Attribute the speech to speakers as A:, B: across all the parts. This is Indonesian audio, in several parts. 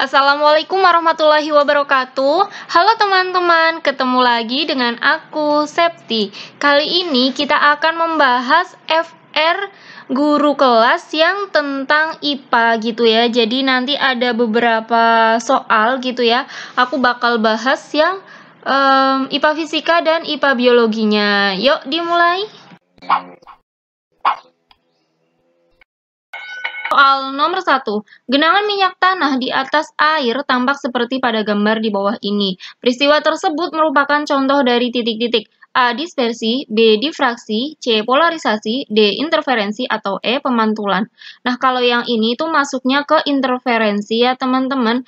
A: Assalamualaikum warahmatullahi wabarakatuh. Halo teman-teman, ketemu lagi dengan aku, Septi. Kali ini kita akan membahas FR guru kelas yang tentang IPA gitu ya. Jadi nanti ada beberapa soal gitu ya. Aku bakal bahas yang IPA fisika dan IPA biologinya. Yuk dimulai. Soal nomor 1. Genangan minyak tanah di atas air tampak seperti pada gambar di bawah ini. Peristiwa tersebut merupakan contoh dari titik-titik. A. Dispersi, B. Difraksi, C. Polarisasi, D. Interferensi, atau E. Pemantulan. Nah, kalau yang ini tuh masuknya ke interferensi ya teman-teman.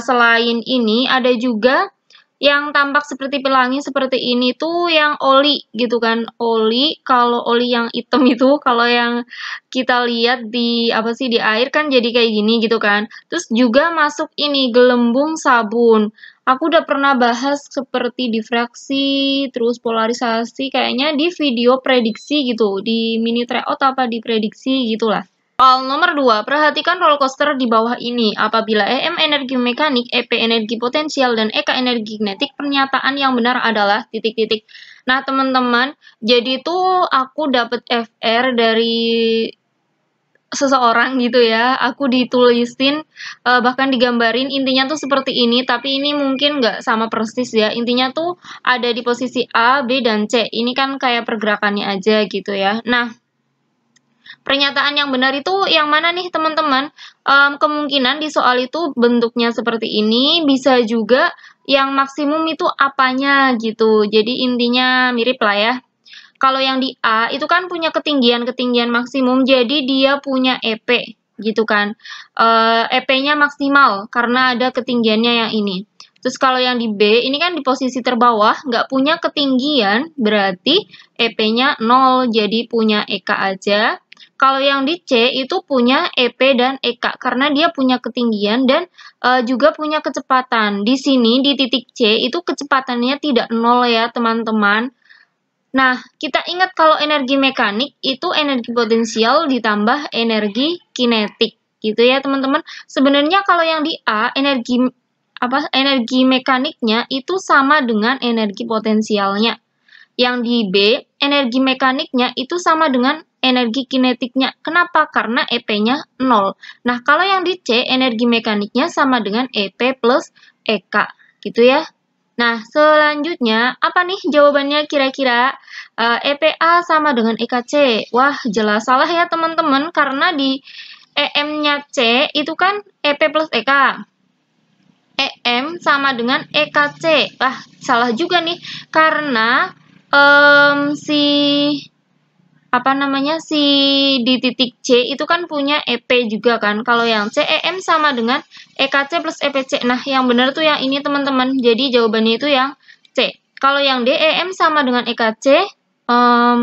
A: Selain ini ada juga yang tampak seperti pelangi seperti ini tuh yang oli gitu kan. Oli, kalau oli yang hitam itu kalau yang kita lihat di di air kan jadi kayak gini gitu kan. Terus juga masuk ini gelembung sabun. Aku udah pernah bahas seperti difraksi, terus polarisasi kayaknya di video prediksi gitu, di mini tryout apa di prediksi gitulah. Soal nomor 2, perhatikan roller coaster di bawah ini. Apabila EM energi mekanik, EP energi potensial, dan EK energi kinetik, pernyataan yang benar adalah titik-titik. Nah, teman-teman, jadi tuh aku dapat FR dari seseorang gitu ya. Aku ditulisin, bahkan digambarin, intinya tuh seperti ini, tapi ini mungkin nggak sama persis ya. Intinya tuh ada di posisi A, B, dan C. Ini kan kayak pergerakannya aja gitu ya. Nah, pernyataan yang benar itu yang mana nih teman-teman? Kemungkinan di soal itu bentuknya seperti ini, bisa juga yang maksimum itu apanya gitu. Jadi intinya mirip lah ya. Kalau yang di A itu kan punya ketinggian maksimum, jadi dia punya EP gitu kan. EP-nya maksimal karena ada ketinggiannya yang ini. Terus kalau yang di B, ini kan di posisi terbawah, nggak punya ketinggian, berarti EP-nya 0, jadi punya EK aja. Kalau yang di C itu punya EP dan EK karena dia punya ketinggian dan juga punya kecepatan. Di sini di titik C itu kecepatannya tidak 0 ya teman-teman. Nah, kita ingat kalau energi mekanik itu energi potensial ditambah energi kinetik gitu ya teman-teman. Sebenarnya kalau yang di A energi mekaniknya itu sama dengan energi potensialnya. Yang di B, energi mekaniknya itu sama dengan energi kinetiknya. Kenapa? Karena EP-nya 0. Nah, kalau yang di C, energi mekaniknya sama dengan EP plus EK. Gitu ya. Nah, selanjutnya, apa nih jawabannya kira-kira? EPA sama dengan EKC. Wah, jelas salah ya teman-teman, karena di EM-nya C itu kan EP plus EK. EM sama dengan EKC. Wah, salah juga nih, karena si di titik C itu kan punya EP juga kan. Kalau yang C, EM sama dengan EKC plus EPC. Nah, yang benar tuh yang ini teman-teman. Jadi jawabannya itu yang C. Kalau yang D, EM sama dengan EKC,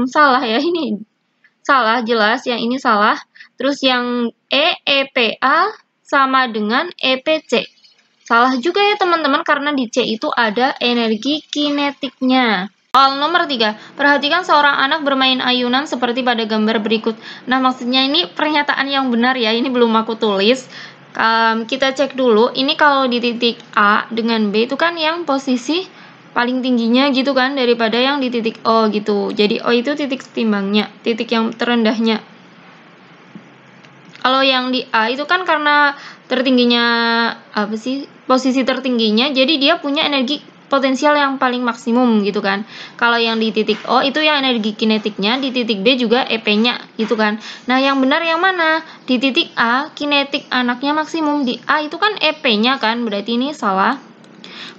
A: salah ya ini. Salah, jelas. Yang ini salah. Terus yang E, EPA sama dengan EPC. Salah juga ya teman-teman, karena di C itu ada energi kinetiknya. Soal nomor 3, perhatikan seorang anak bermain ayunan seperti pada gambar berikut. Nah, maksudnya ini pernyataan yang benar ya, ini belum aku tulis. Kita cek dulu, ini kalau di titik A dengan B itu kan yang posisi paling tingginya gitu kan, daripada yang di titik O gitu. Jadi O itu titik timbangnya, titik yang terendahnya. Kalau yang di A itu kan karena tertingginya, posisi tertingginya, jadi dia punya energi potensial yang paling maksimum gitu kan. Kalau yang di titik O itu yang energi kinetiknya, di titik B juga EP-nya gitu kan. Nah, yang benar yang mana? Di titik A, kinetik anaknya maksimum. Di A itu kan EP-nya kan, berarti ini salah.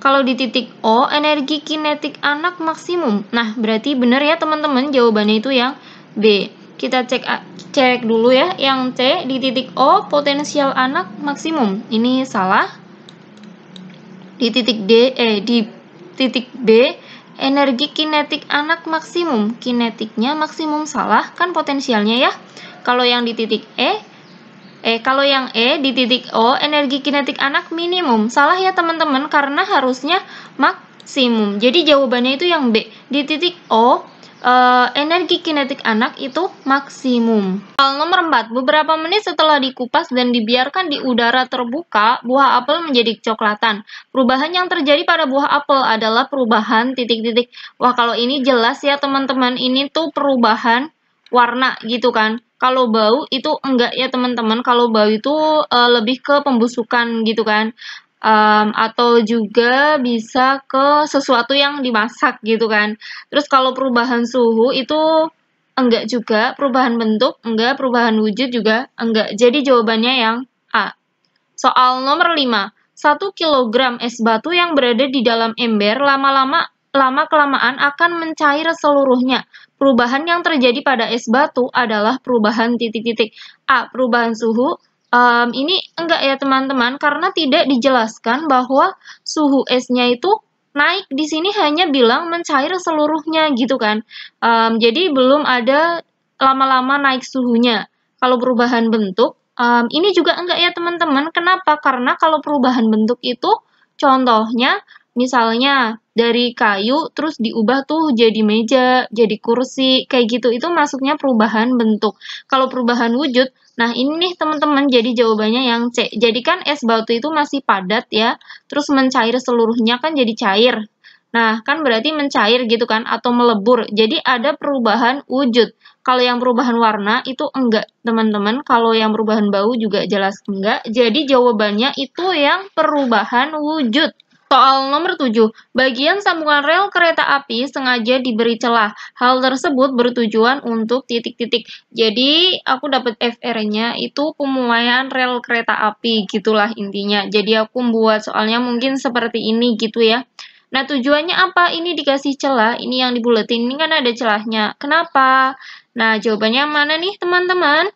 A: Kalau di titik O, energi kinetik anak maksimum. Nah, berarti benar ya teman-teman, jawabannya itu yang B. Kita cek dulu ya, yang C di titik O, potensial anak maksimum. Ini salah. Di titik di titik B, energi kinetik anak maksimum. Kinetiknya maksimum, salah kan potensialnya ya. Kalau yang di titik kalau yang E di titik O, energi kinetik anak minimum. Salah ya teman-teman, karena harusnya maksimum. Jadi jawabannya itu yang B. Di titik O, energi kinetik anak itu maksimum. Soal nomor 4, beberapa menit setelah dikupas dan dibiarkan di udara terbuka, buah apel menjadi kecoklatan. Perubahan yang terjadi pada buah apel adalah perubahan titik-titik. Wah, kalau ini jelas ya teman-teman, ini tuh perubahan warna gitu kan. Kalau bau itu enggak ya teman-teman, kalau bau itu lebih ke pembusukan gitu kan. Atau juga bisa ke sesuatu yang dimasak gitu kan. Terus kalau perubahan suhu itu enggak juga, perubahan bentuk enggak, perubahan wujud juga enggak. Jadi jawabannya yang A. Soal nomor 5. 1 kg es batu yang berada di dalam ember lama-kelamaan akan mencair seluruhnya. Perubahan yang terjadi pada es batu adalah perubahan titik-titik. A. Perubahan suhu. Ini enggak ya teman-teman, karena tidak dijelaskan bahwa suhu esnya itu naik. Di sini hanya bilang mencair seluruhnya gitu kan. Jadi belum ada lama-lama naik suhunya. Kalau perubahan bentuk, ini juga enggak ya teman-teman. Kenapa? Karena kalau perubahan bentuk itu contohnya misalnya dari kayu terus diubah tuh jadi meja, jadi kursi, kayak gitu. Itu masuknya perubahan bentuk. Kalau perubahan wujud, nah ini nih teman-teman, jadi jawabannya yang C. Jadi kan es batu itu masih padat ya, terus mencair seluruhnya kan jadi cair. Nah, kan berarti mencair gitu kan, atau melebur. Jadi ada perubahan wujud. Kalau yang perubahan warna itu enggak, teman-teman. Kalau yang perubahan bau juga jelas enggak. Jadi jawabannya itu yang perubahan wujud. Soal nomor 7, bagian sambungan rel kereta api sengaja diberi celah. Hal tersebut bertujuan untuk titik-titik. Jadi, aku dapat FR-nya itu pemuaian rel kereta api, gitulah intinya. Jadi, aku buat soalnya mungkin seperti ini gitu ya. Nah, tujuannya apa? Ini dikasih celah, ini yang dibuletin, ini kan ada celahnya. Kenapa? Nah, jawabannya mana nih, teman-teman?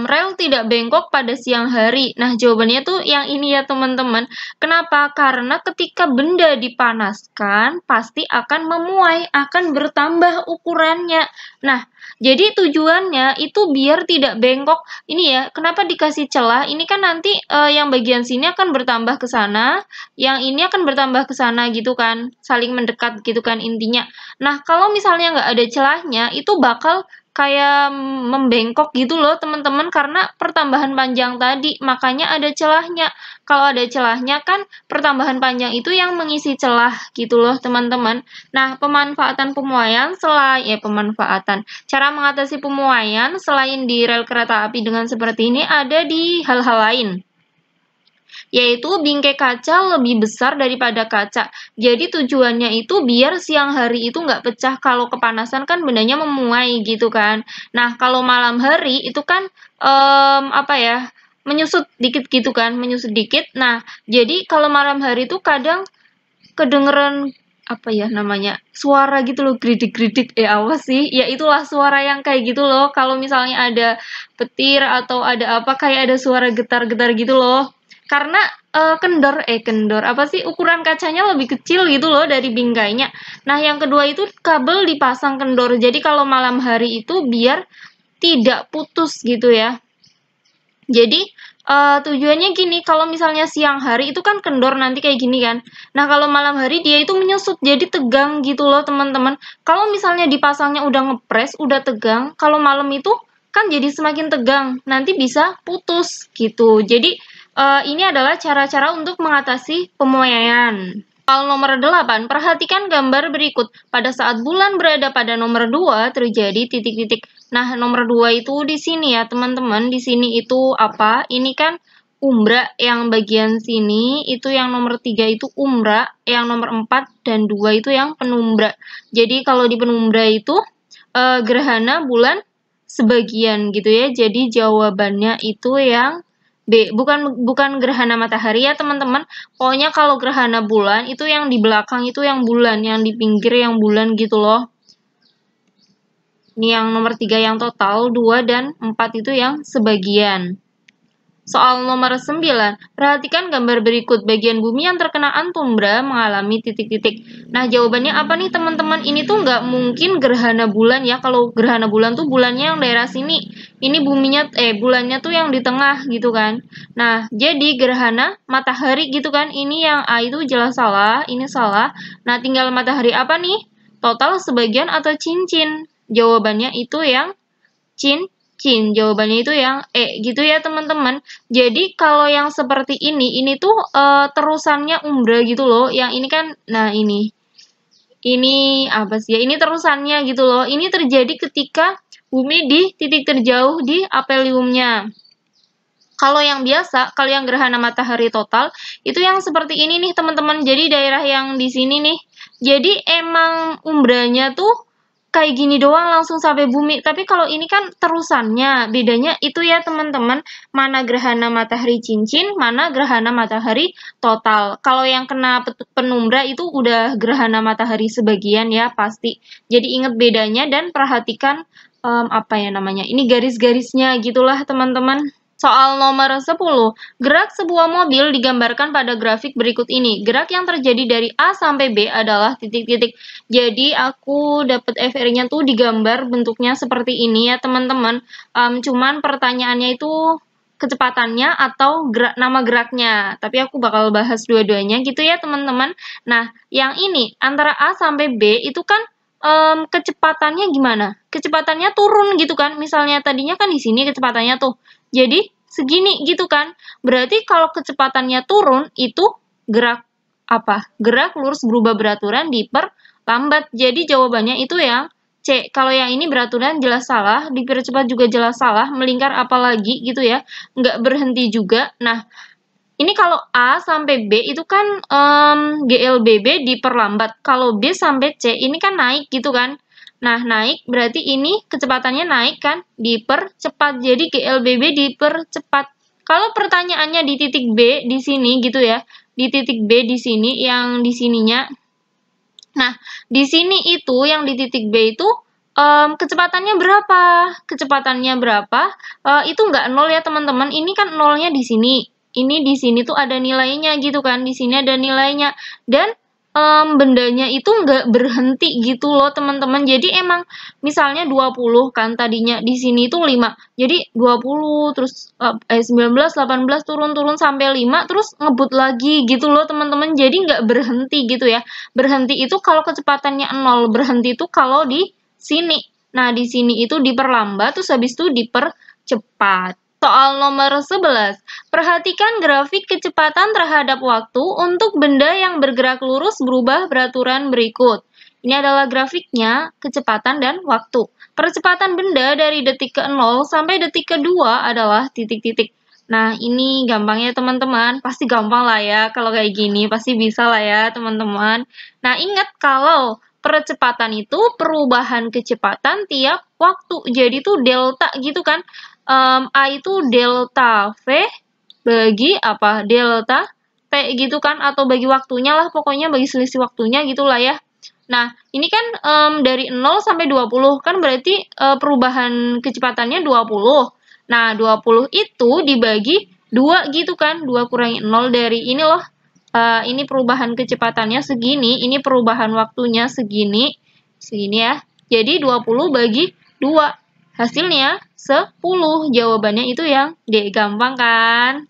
A: Rel tidak bengkok pada siang hari. Nah, jawabannya tuh yang ini ya teman-teman. Kenapa? Karena ketika benda dipanaskan, pasti akan memuai, akan bertambah ukurannya. Nah, jadi tujuannya itu biar tidak bengkok. Ini ya, kenapa dikasih celah? Ini kan nanti yang bagian sini akan bertambah ke sana, yang ini akan bertambah ke sana gitu kan. Saling mendekat gitu kan intinya. Nah, kalau misalnya nggak ada celahnya, itu bakal kayak membengkok gitu loh teman-teman, karena pertambahan panjang tadi, makanya ada celahnya. Kalau ada celahnya kan pertambahan panjang itu yang mengisi celah gitu loh teman-teman. Nah, pemanfaatan pemuaian cara mengatasi pemuaian selain di rel kereta api dengan seperti ini ada di hal-hal lain, yaitu bingkai kaca lebih besar daripada kaca. Jadi tujuannya itu biar siang hari itu nggak pecah, kalau kepanasan kan bendanya memuai gitu kan. Nah, kalau malam hari itu kan menyusut dikit gitu kan, menyusut dikit. Nah, jadi kalau malam hari itu kadang kedengeran suara gitu loh, gridik-gridik, awas sih, ya itulah suara yang kayak gitu loh, kalau misalnya ada petir atau ada apa, kayak ada suara getar-getar gitu loh, karena ukuran kacanya lebih kecil gitu loh dari bingkainya. Nah, yang kedua itu kabel dipasang kendor, jadi kalau malam hari itu biar tidak putus gitu ya. Jadi tujuannya gini, kalau misalnya siang hari itu kan kendor nanti kayak gini kan. Nah, kalau malam hari dia itu menyusut, jadi tegang gitu loh teman-teman. Kalau misalnya dipasangnya udah ngepres, udah tegang, kalau malam itu kan jadi semakin tegang, nanti bisa putus gitu. Jadi ini adalah cara-cara untuk mengatasi pemuaian. Soal nomor 8, perhatikan gambar berikut. Pada saat bulan berada pada nomor 2, terjadi titik-titik. Nah, nomor 2 itu di sini ya, teman-teman. Di sini itu apa? Ini kan umbra yang bagian sini, itu yang nomor 3 itu umbra, yang nomor 4 dan 2 itu yang penumbra. Jadi, kalau di penumbra itu gerhana bulan sebagian gitu ya. Jadi, jawabannya itu yang B, bukan gerhana matahari ya teman-teman. Pokoknya kalau gerhana bulan itu yang di belakang itu yang bulan, yang di pinggir yang bulan gitu loh. Ini yang nomor 3 yang total, 2 dan 4 itu yang sebagian. Soal nomor 9, perhatikan gambar berikut. Bagian bumi yang terkena antumbra mengalami titik-titik. Nah, jawabannya apa nih teman-teman? Ini tuh nggak mungkin gerhana bulan ya. Kalau gerhana bulan tuh bulannya yang daerah sini. Ini bulannya tuh yang di tengah gitu kan. Nah, jadi gerhana matahari gitu kan. Ini yang A itu jelas salah, ini salah. Nah, tinggal matahari apa nih? total, sebagian, atau cincin? Jawabannya itu yang cincin. Jawabannya itu yang E gitu ya teman-teman. Jadi kalau yang seperti ini tuh terusannya umbra gitu loh. Yang ini kan, nah ini apa sih ya? Ini terusannya gitu loh. Ini terjadi ketika bumi di titik terjauh di apeliumnya. Kalau yang biasa, kalau yang gerhana matahari total, itu yang seperti ini nih teman-teman. Jadi daerah yang di sini nih. Jadi emang umbranya tuh kayak gini doang langsung sampai bumi. Tapi kalau ini kan terusannya. Bedanya itu ya teman-teman. Mana gerhana matahari cincin, mana gerhana matahari total. Kalau yang kena penumbra itu udah gerhana matahari sebagian ya pasti. Jadi ingat bedanya dan perhatikan apa ya namanya. Ini garis-garisnya gitulah teman-teman. Soal nomor 10, gerak sebuah mobil digambarkan pada grafik berikut ini. Gerak yang terjadi dari A sampai B adalah titik-titik. Jadi aku dapat FR-nya tuh digambar bentuknya seperti ini ya teman-teman. Cuman pertanyaannya itu kecepatannya atau nama geraknya. Tapi aku bakal bahas dua-duanya gitu ya teman-teman. Nah, yang ini antara A sampai B itu kan kecepatannya gimana? Kecepatannya turun gitu kan. Misalnya tadinya kan di sini kecepatannya tuh. Jadi segini gitu kan. Berarti kalau kecepatannya turun itu gerak apa? Gerak lurus berubah beraturan diperlambat. Jadi jawabannya itu yang C. Kalau yang ini beraturan jelas salah, dipercepat juga jelas salah, melingkar apalagi gitu ya. Nggak berhenti juga. Nah, ini kalau A sampai B itu kan GLBB diperlambat. Kalau B sampai C ini kan naik gitu kan. Nah, naik berarti ini kecepatannya naik kan, dipercepat. Jadi GLBB dipercepat. Kalau pertanyaannya di titik B di sini gitu ya, di titik B di sini yang di sininya. Nah, di sini itu yang di titik B itu kecepatannya berapa? Kecepatannya berapa? Itu nggak nol ya teman-teman. Ini kan nolnya di sini. Ini di sini tuh ada nilainya gitu kan. Di sini ada nilainya. Dan bendanya itu nggak berhenti gitu loh teman-teman. Jadi emang misalnya 20 kan tadinya di sini itu 5. Jadi 20 terus 19, 18 turun-turun sampai 5 terus ngebut lagi gitu loh teman-teman. Jadi nggak berhenti gitu ya. Berhenti itu kalau kecepatannya 0, berhenti itu kalau di sini. Nah, di sini itu diperlambat terus habis itu dipercepat. Soal nomor 11, perhatikan grafik kecepatan terhadap waktu untuk benda yang bergerak lurus berubah beraturan berikut. Ini adalah grafiknya, kecepatan dan waktu. Percepatan benda dari detik ke 0 sampai detik ke-2 adalah titik-titik. Nah, ini gampang ya teman-teman. Pasti gampang lah ya kalau kayak gini. Pasti bisa lah ya teman-teman. Nah, ingat kalau percepatan itu perubahan kecepatan tiap waktu. Jadi itu delta gitu kan. A itu delta V bagi apa? Delta T gitu kan, atau bagi waktunya lah, pokoknya bagi selisih waktunya gitulah ya. Nah, ini kan dari 0 sampai 20 kan berarti perubahan kecepatannya 20. Nah, 20 itu dibagi 2 gitu kan, 2 kurangi 0 dari ini loh. Ini perubahan kecepatannya segini, ini perubahan waktunya segini ya. Jadi 20 bagi 2. Hasilnya 10. Jawabannya itu yang D. Gampang kan?